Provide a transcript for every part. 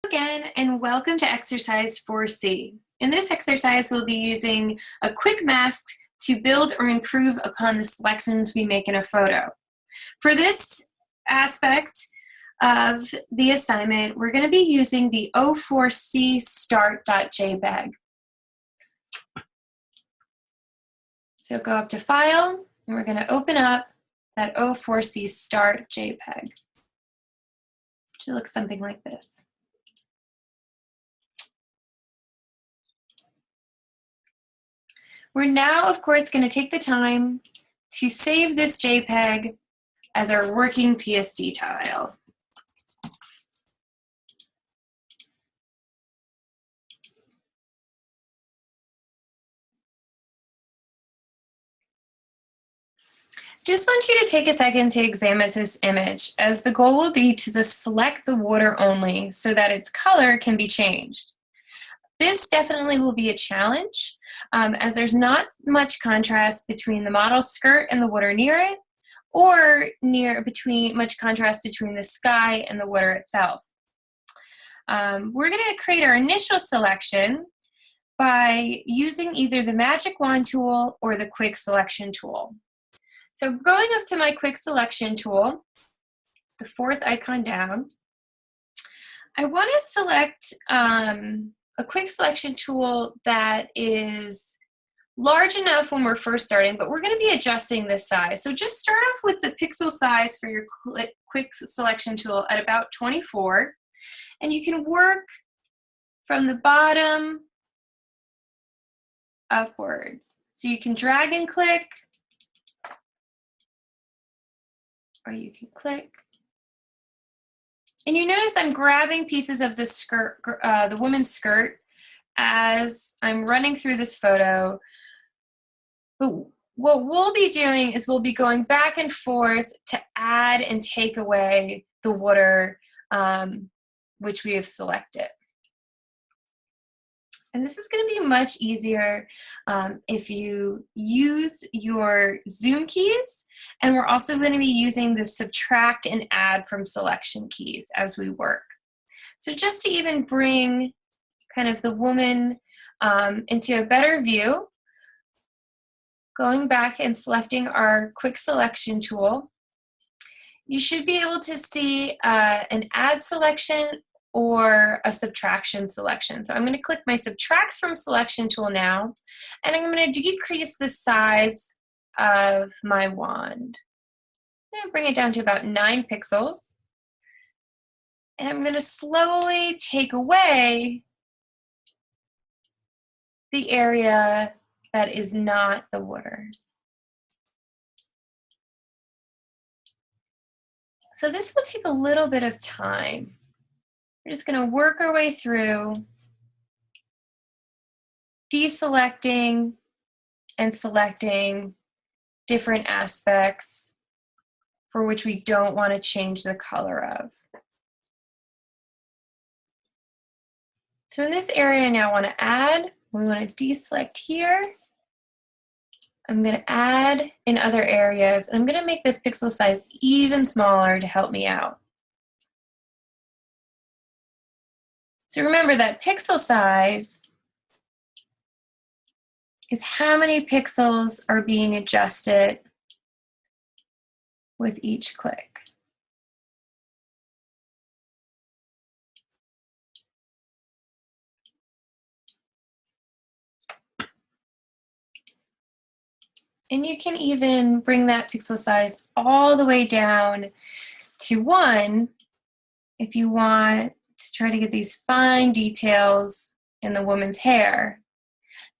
Again, and welcome to exercise 4C. In this exercise, we'll be using a quick mask to build or improve upon the selections we make in a photo. For this aspect of the assignment, we're going to be using the O4C start.jpg. So go up to File, and we're going to open up that O4C start JPEG. It should look something like this. We're now, of course, going to take the time to save this JPEG as our working PSD tile. Just want you to take a second to examine this image, as the goal will be to just select the water only so that its color can be changed. This definitely will be a challenge, as there's not much contrast between the model's skirt and the water near it, or much contrast between the sky and the water itself. We're going to create our initial selection by using either the Magic Wand tool or the Quick Selection tool. So going up to my Quick Selection tool, the fourth icon down, I want to select a quick selection tool that is large enough when we're first starting, but we're going to be adjusting this size. So just start off with the pixel size for your quick selection tool at about 24, and you can work from the bottom upwards. So you can drag and click, or you can click. And you notice I'm grabbing pieces of the skirt, the woman's skirt, as I'm running through this photo. But what we'll be doing is we'll be going back and forth to add and take away the water which we have selected. And this is going to be much easier if you use your zoom keys, and we're also going to be using the subtract and add from selection keys as we work. So just to even bring kind of the woman into a better view, going back and selecting our quick selection tool, you should be able to see an add selection or a subtraction selection. So I'm going to click my subtract from selection tool now, and I'm going to decrease the size of my wand. I'm going to bring it down to about 9 pixels, and I'm going to slowly take away the area that is not the water. So this will take a little bit of time. We're just going to work our way through deselecting and selecting different aspects for which we don't want to change the color of. So in this area I now want to add, we want to deselect here. I'm going to add in other areas, and I'm going to make this pixel size even smaller to help me out. So remember that pixel size is how many pixels are being adjusted with each click. And you can even bring that pixel size all the way down to 1 if you want to try to get these fine details in the woman's hair.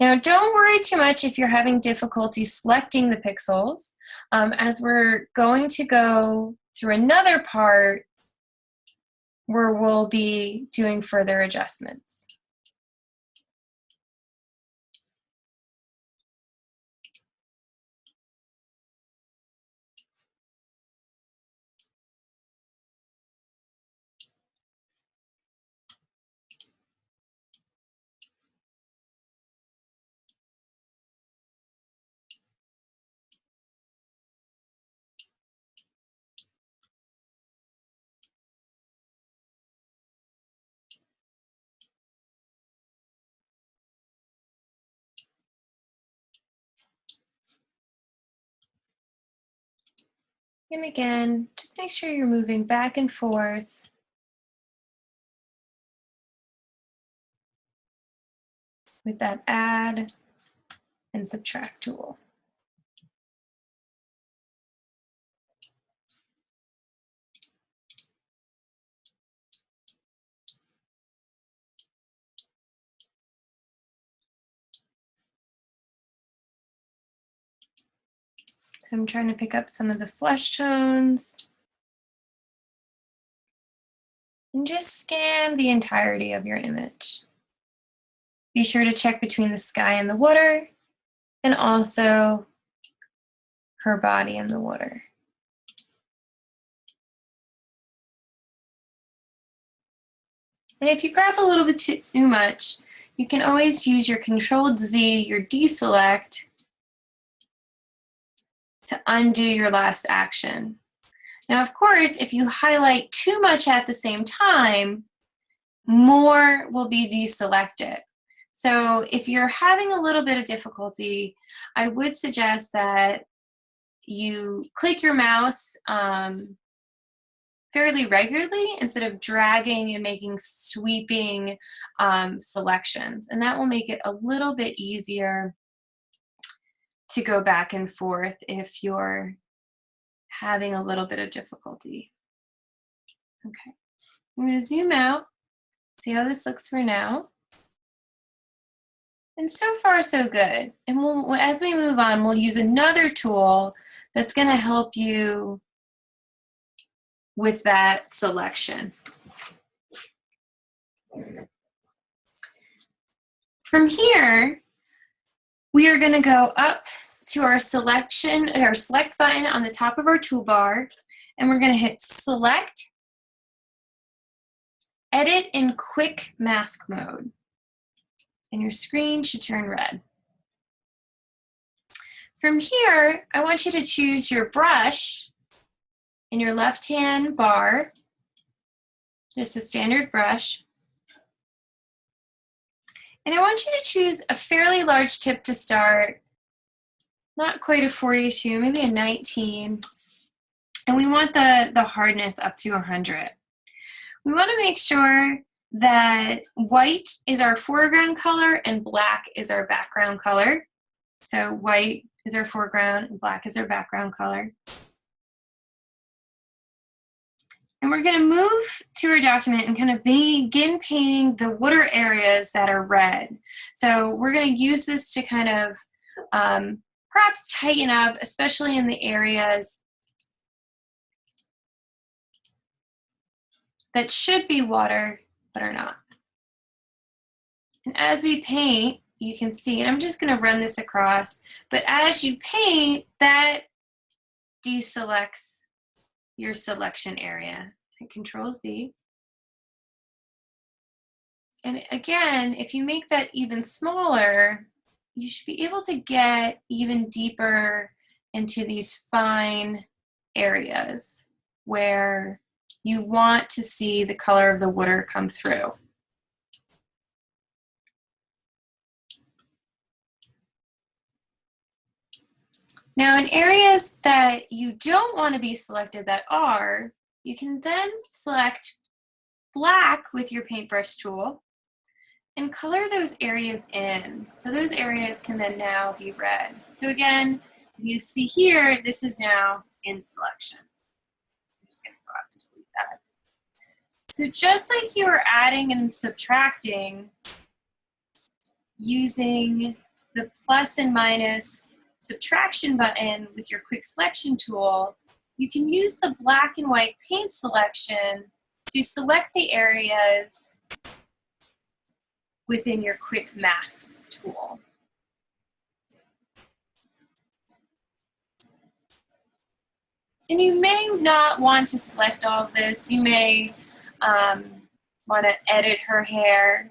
Now, don't worry too much if you're having difficulty selecting the pixels, as we're going to go through another part where we'll be doing further adjustments. And again, just make sure you're moving back and forth. With that add and subtract tool. So I'm trying to pick up some of the flesh tones. And just scan the entirety of your image. Be sure to check between the sky and the water, and also her body in the water. And if you grab a little bit too much, you can always use your Control-Z, your deselect, to undo your last action. Now, of course, if you highlight too much at the same time, more will be deselected. So if you're having a little bit of difficulty, I would suggest that you click your mouse fairly regularly instead of dragging and making sweeping selections. And that will make it a little bit easier to go back and forth if you're having a little bit of difficulty. Okay, I'm going to zoom out, see how this looks for now. And so far, so good. And as we move on, we'll use another tool that's going to help you with that selection. From here, we are going to go up to our select button on the top of our toolbar, and we're going to hit select, edit in quick mask mode. And your screen should turn red. From here, I want you to choose your brush in your left-hand bar, just a standard brush. And I want you to choose a fairly large tip to start, not quite a 42, maybe a 19. And we want the hardness up to 100. We want to make sure that white is our foreground color and black is our background color. So white is our foreground and black is our background color. And we're going to move to our document and kind of begin painting the water areas that are red. So we're going to use this to kind of perhaps tighten up, especially in the areas that should be water but are not. And as we paint, you can see, and I'm just going to run this across, but as you paint, that deselects your selection area. And Control-Z. And again, if you make that even smaller, you should be able to get even deeper into these fine areas where you want to see the color of the water come through. Now, in areas that you don't want to be selected that are, you can then select black with your paintbrush tool and color those areas in. So those areas can then now be red. So again, you see here, this is now in selection. I'm just going to go up and delete that. So just like you are adding and subtracting using the plus and minus subtraction button with your quick selection tool, you can use the black and white paint selection to select the areas within your quick masks tool. And you may not want to select all of this. You may want to edit her hair.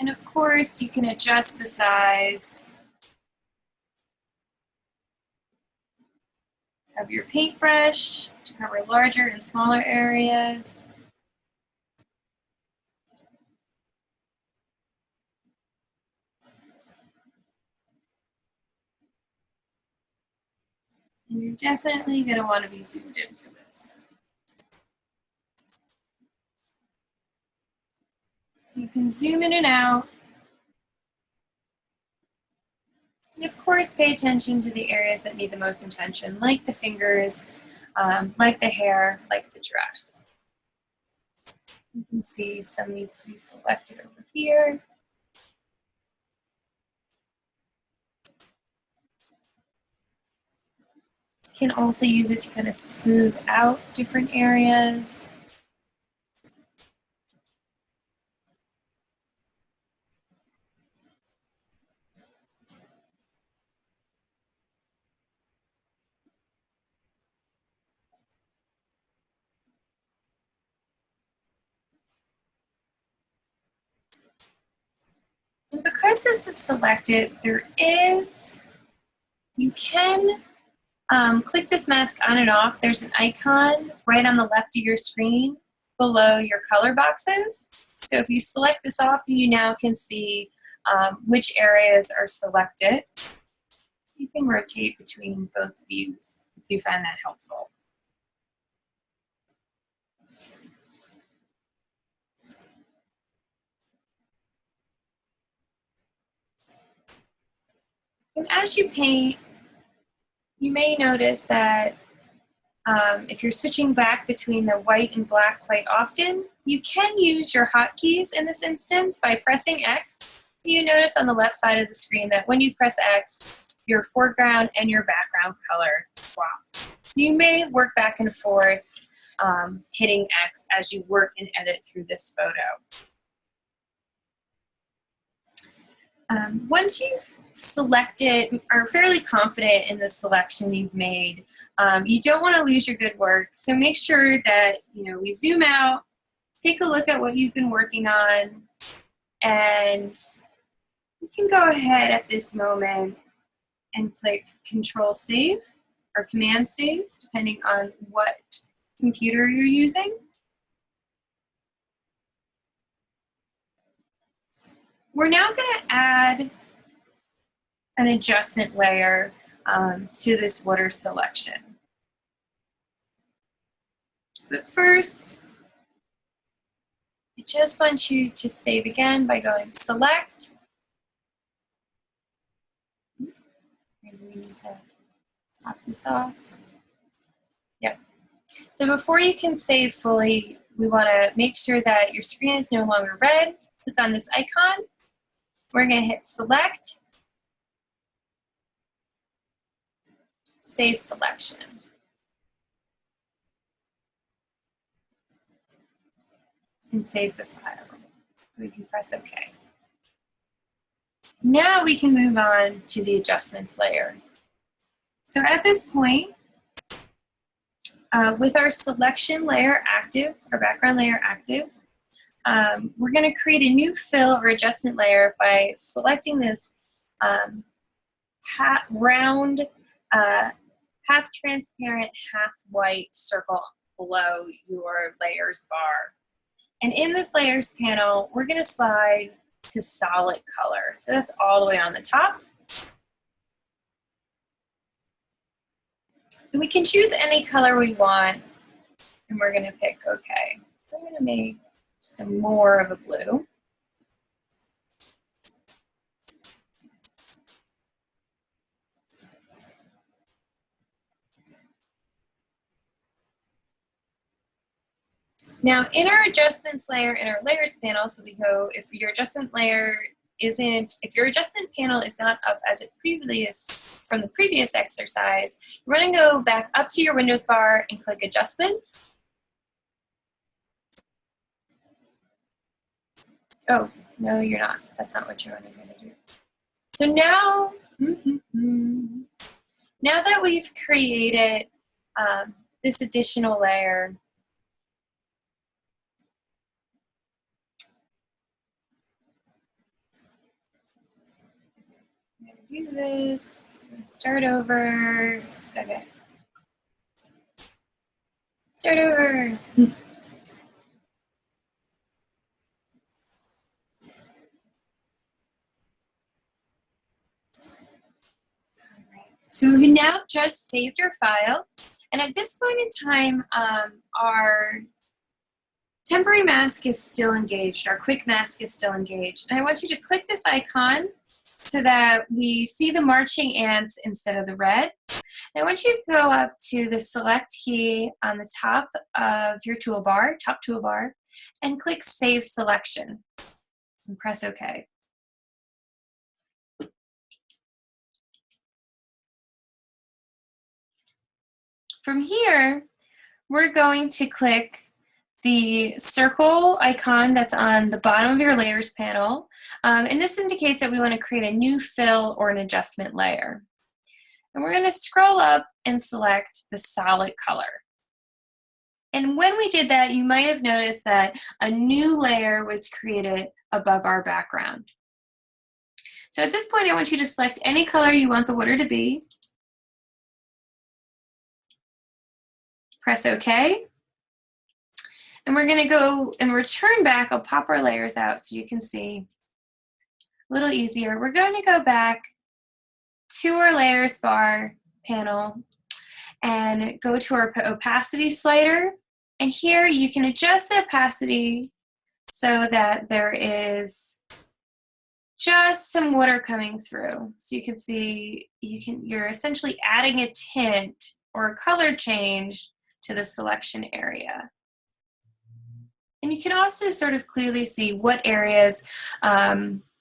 And of course, you can adjust the size of your paintbrush to cover larger and smaller areas. And you're definitely going to want to be zoomed in for this. So you can zoom in and out. And of course, pay attention to the areas that need the most attention, like the fingers, like the hair, like the dress. You can see some needs to be selected over here. You can also use it to kind of smooth out different areas. And because this is selected, you can click this mask on and off. There's an icon right on the left of your screen below your color boxes. So if you select this off, you now can see which areas are selected. You can rotate between both views if you find that helpful. And as you paint, you may notice that if you're switching back between the white and black quite often, you can use your hotkeys in this instance by pressing X. So you notice on the left side of the screen that when you press X, your foreground and your background color swap. So you may work back and forth hitting X as you work and edit through this photo. Once you've selected, are fairly confident in the selection you've made, you don't want to lose your good work. So make sure that we zoom out, take a look at what you've been working on, and you can go ahead at this moment and click Control Save or Command Save, depending on what computer you're using. We're now going to add an adjustment layer to this water selection. But first, I just want you to save again by going Select. Maybe we need to top this off. Yep. So before you can save fully, we want to make sure that your screen is no longer red. Click on this icon. We're going to hit Select, Save Selection. And save the file. We can press OK. Now we can move on to the adjustments layer. So at this point, with our selection layer active, our background layer active, we're going to create a new fill or adjustment layer by selecting this round, half transparent, half white circle below your layers bar. And in this layers panel, we're going to slide to solid color. So that's all the way on the top. And we can choose any color we want, and we're going to pick OK. I'm going to make some more of a blue. Now, in our adjustments layer, in our layers panel, so we go, if your adjustment panel is not up as it previously is from the previous exercise, you're going to go back up to your Windows bar and click Adjustments. Oh, no, you're not. That's not what you're going to do. So now, now that we've created this additional layer, I'm going to do this, start over, okay. Start over. So we now just saved our file. And at this point in time, our temporary mask is still engaged. Our quick mask is still engaged. And I want you to click this icon so that we see the marching ants instead of the red. And I want you to go up to the select key on the top of your toolbar, top toolbar, and click Save Selection and press OK. From here, we're going to click the circle icon that's on the bottom of your layers panel. And this indicates that we want to create a new fill or an adjustment layer. And we're going to scroll up and select the solid color. And when we did that, you might have noticed that a new layer was created above our background. So at this point, I want you to select any color you want the water to be. Press OK. And we're going to go and return back. I'll pop our layers out so you can see a little easier. We're going to go back to our layers bar panel and go to our opacity slider. And here you can adjust the opacity so that there is just some water coming through. So you can see you're essentially adding a tint or a color change to the selection area. And you can also sort of clearly see what areas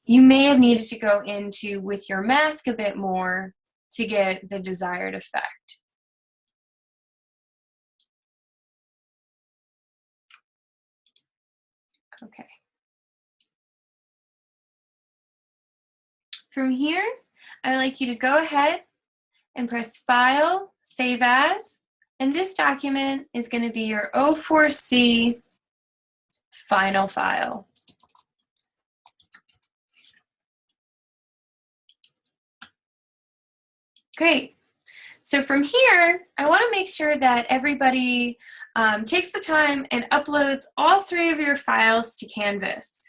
you may have needed to go into with your mask a bit more to get the desired effect. Okay. From here, I'd like you to go ahead and press File, Save As, and this document is going to be your O4C final file. Great. So from here, I want to make sure that everybody takes the time and uploads all 3 of your files to Canvas.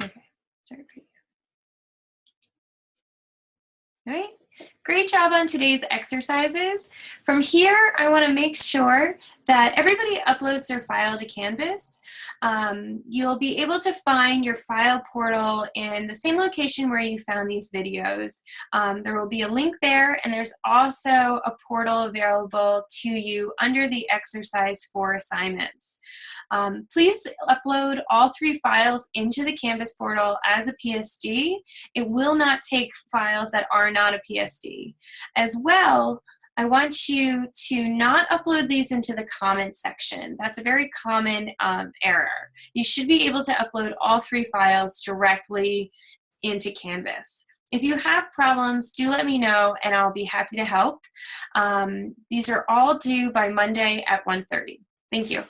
Okay, sorry for you. All right. Great job on today's exercises. From here, I want to make sure that everybody uploads their file to Canvas. You'll be able to find your file portal in the same location where you found these videos. There will be a link there, and there's also a portal available to you under the exercise 4 assignments. Please upload all 3 files into the Canvas portal as a PSD. It will not take files that are not a PSD. As well, I want you to not upload these into the comments section. That's a very common error. You should be able to upload all 3 files directly into Canvas. If you have problems, do let me know and I'll be happy to help. These are all due by Monday at 1:30. Thank you.